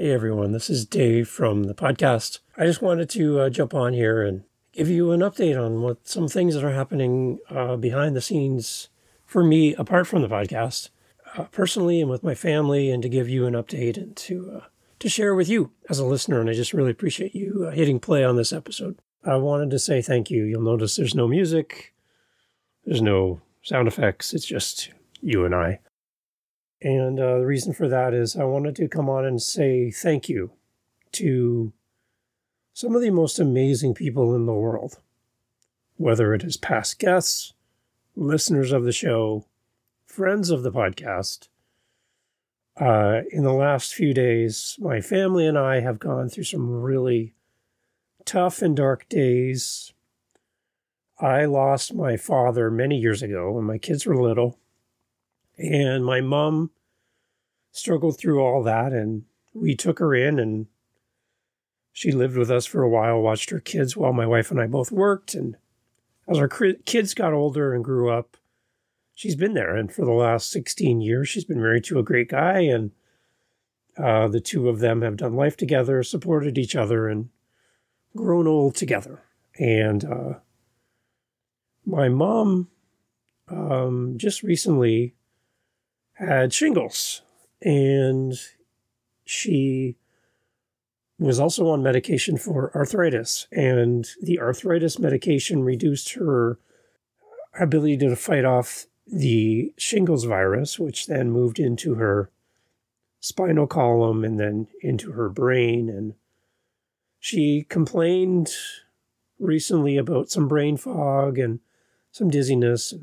Hey everyone, this is Dave from the podcast. I just wanted to jump on here and give you an update on what some things that are happening behind the scenes for me, apart from the podcast, personally and with my family, and to give you an update and to share with you as a listener. And I just really appreciate you hitting play on this episode. I wanted to say thank you. You'll notice there's no music, there's no sound effects. It's just you and I. And the reason for that is I wanted to come on and say thank you to some of the most amazing people in the world, whether it is past guests, listeners of the show, friends of the podcast. In the last few days, my family and I have gone through some really tough and dark days. I lost my father many years ago when my kids were little. And my mom struggled through all that, and we took her in, and she lived with us for a while, watched her kids while my wife and I both worked. And as our kids got older and grew up, she's been there. And for the last 16 years, she's been married to a great guy, and the two of them have done life together, supported each other, and grown old together. And my mom just recently had shingles, and she was also on medication for arthritis, and the arthritis medication reduced her ability to fight off the shingles virus, which then moved into her spinal column and then into her brain. And she complained recently about some brain fog and some dizziness,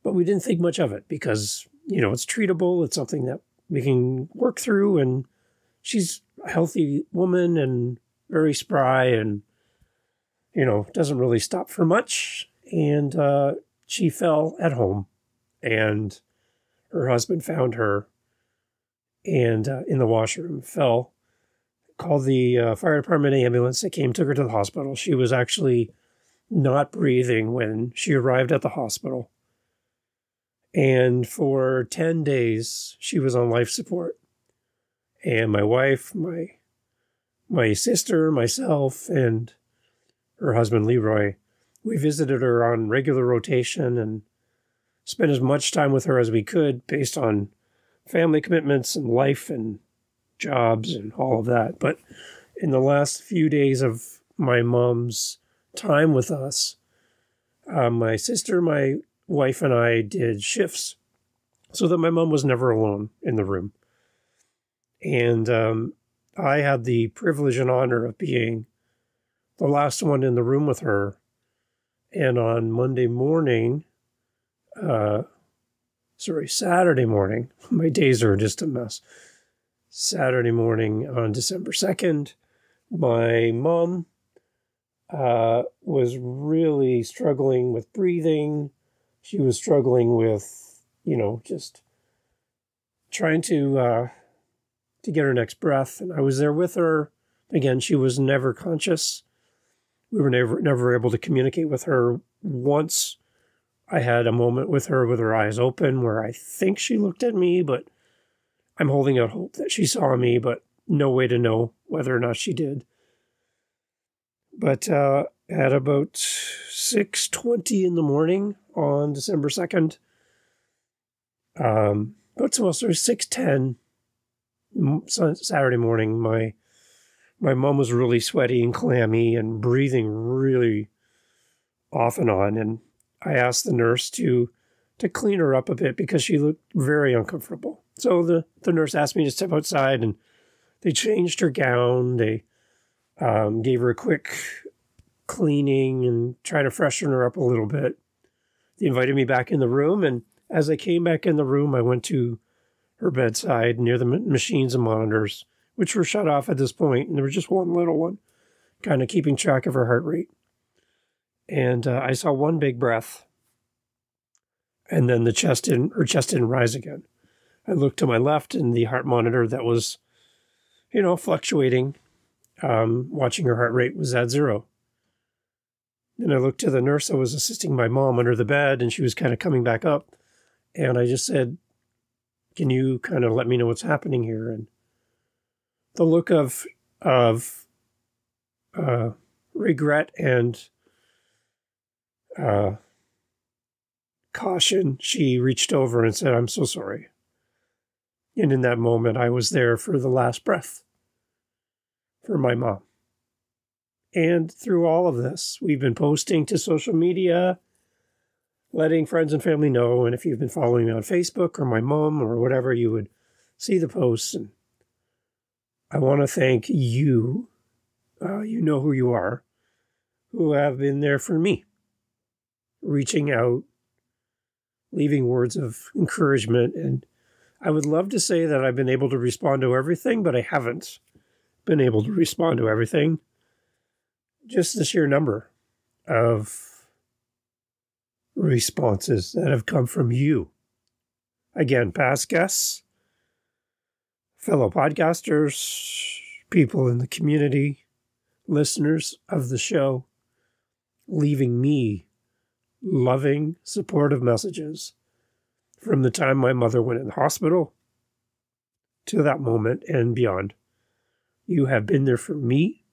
but we didn't think much of it because it's treatable. It's something that we can work through. And she's a healthy woman and very spry and, doesn't really stop for much. And she fell at home, and her husband found her and in the washroom, called the fire department ambulance that came, took her to the hospital. She was actually not breathing when she arrived at the hospital. And for 10 days, she was on life support. And my wife, my sister, myself, and her husband, Leroy, we visited her on regular rotation and spent as much time with her as we could based on family commitments and life and jobs and all of that. But in the last few days of my mom's time with us, my sister, my wife, and I did shifts so that my mom was never alone in the room. And I had the privilege and honor of being the last one in the room with her. And on Saturday morning, my days are just a mess. Saturday morning on December 2nd, my mom was really struggling with breathing. She was struggling with, just trying to get her next breath. And I was there with her. Again, she was never conscious. We were never able to communicate with her. Once I had a moment with her eyes open where I think she looked at me, but I'm holding out hope that she saw me, but no way to know whether or not she did. But at about 6:20 in the morning on December 2nd, about 6:10 Saturday morning, my mom was really sweaty and clammy and breathing really off and on. And I asked the nurse to clean her up a bit because she looked very uncomfortable. So the nurse asked me to step outside, and they changed her gown. They gave her a quick cleaning and tried to freshen her up a little bit. They invited me back in the room, and as I came back in the room, I went to her bedside near the machines and monitors, which were shut off at this point, and there was just one little one, kind of keeping track of her heart rate. And I saw one big breath, and then her chest didn't rise again. I looked to my left, and the heart monitor that was, fluctuating, watching her heart rate was at 0. Then I looked to the nurse that was assisting my mom under the bed, and she was kind of coming back up. And I just said, "Can you kind of let me know what's happening here?" And the look of regret and caution, she reached over and said, "I'm so sorry." And in that moment, I was there for the last breath for my mom. And through all of this, we've been posting to social media, letting friends and family know. And if you've been following me on Facebook or my mom or whatever, you would see the posts. And I want to thank you, you know who you are, who have been there for me, reaching out, leaving words of encouragement. And I would love to say that I've been able to respond to everything, but I haven't been able to respond to everything. Just the sheer number of responses that have come from you. Again, past guests, fellow podcasters, people in the community, listeners of the show, leaving me loving, supportive messages from the time my mother went in the hospital to that moment and beyond. You have been there for me.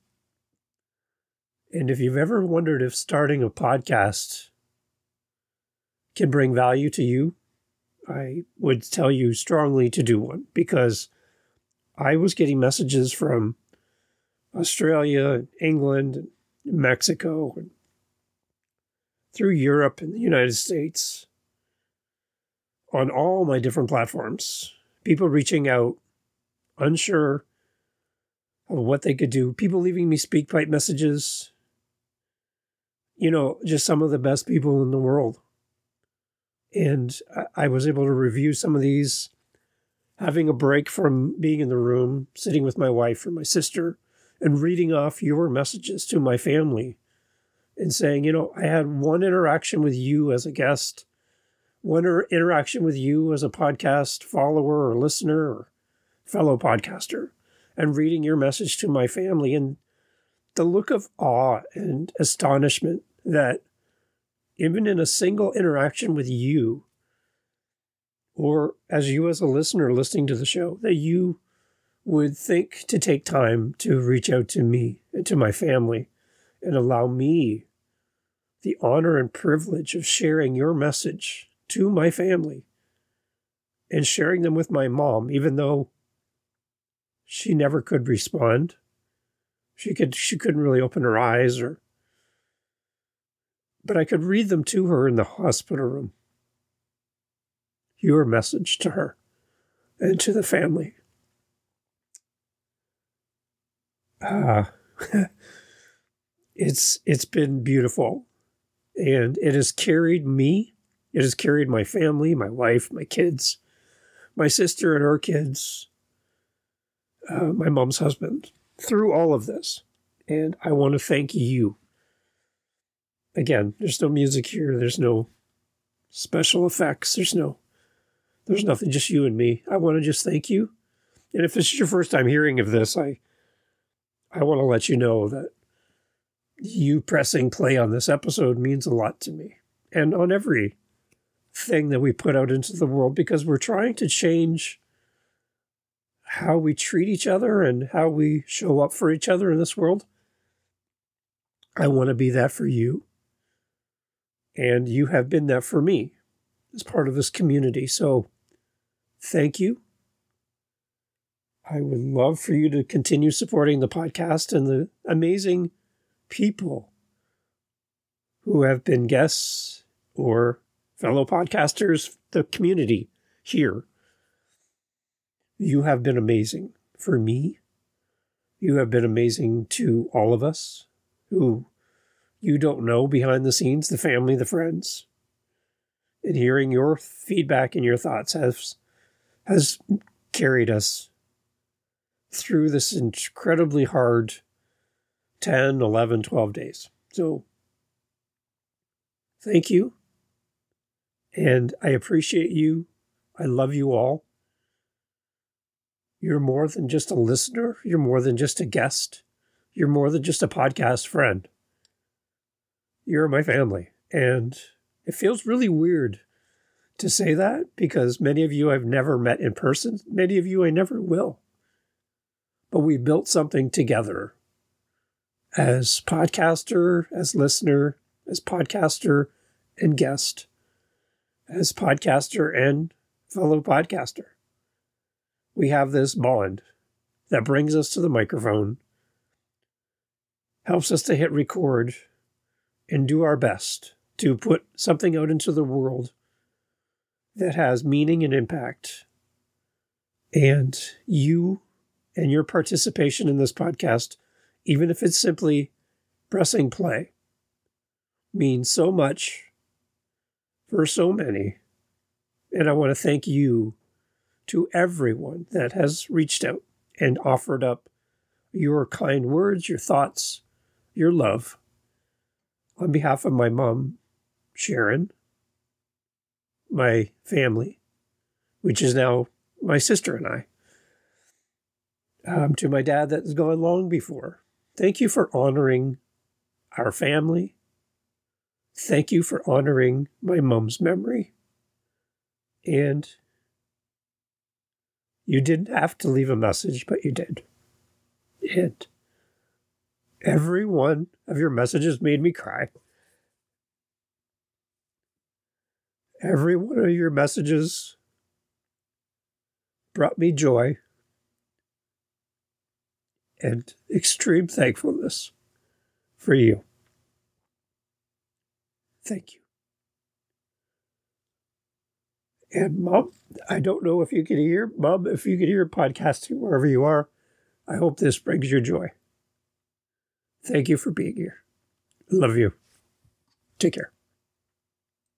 And if you've ever wondered if starting a podcast can bring value to you, I would tell you strongly to do one, because I was getting messages from Australia, England, Mexico, and through Europe and the United States, on all my different platforms, people reaching out, unsure of what they could do, people leaving me SpeakPipe messages, just some of the best people in the world. And I was able to review some of these, having a break from being in the room, sitting with my wife or my sister, and reading off your messages to my family and saying, I had one interaction with you as a guest, one interaction with you as a podcast follower or listener or fellow podcaster, and reading your message to my family, and the look of awe and astonishment that even in a single interaction with you, or as you as a listener listening to the show, that you would think to take time to reach out to me and to my family and allow me the honor and privilege of sharing your message to my family and sharing them with my mom, even though she never could respond. She couldn't really open her eyes, but I could read them to her in the hospital room. Your message to her and to the family. It's been beautiful, and it has carried me. It has carried my family, my wife, my kids, my sister and her kids, my mom's husband, through all of this. And I want to thank you. Again, there's no music here. There's no special effects. There's nothing, just you and me. I want to just thank you. And if this is your first time hearing of this, I want to let you know that you pressing play on this episode means a lot to me, and on every thing that we put out into the world, because we're trying to change how we treat each other and how we show up for each other in this world. I want to be that for you, and you have been that for me as part of this community. So thank you. I would love for you to continue supporting the podcast and the amazing people who have been guests or fellow podcasters, the community here. You have been amazing for me. You have been amazing to all of us who you don't know behind the scenes, the family, the friends. And hearing your feedback and your thoughts has carried us through this incredibly hard 10, 11, 12 days. So thank you. And I appreciate you. I love you all. You're more than just a listener. You're more than just a guest. You're more than just a podcast friend. You're my family. And it feels really weird to say that, because many of you I've never met in person. Many of you I never will. but we built something together as podcaster, as listener, as podcaster and guest, as podcaster and fellow podcaster. We have this bond that brings us to the microphone, helps us to hit record and do our best to put something out into the world that has meaning and impact. And you and your participation in this podcast, even if it's simply pressing play, means so much for so many. And I want to thank you to everyone that has reached out and offered up your kind words, your thoughts, your love. On behalf of my mom, Sharon, my family, which is now my sister and I, to my dad that has gone long before. Thank you for honoring our family. Thank you for honoring my mom's memory. And you didn't have to leave a message, but you did. And every one of your messages made me cry. Every one of your messages brought me joy and extreme thankfulness for you. Thank you. And Mom, I don't know if you can hear, Mom, if you can hear podcasting wherever you are, I hope this brings you joy. Thank you for being here. Love you. Take care.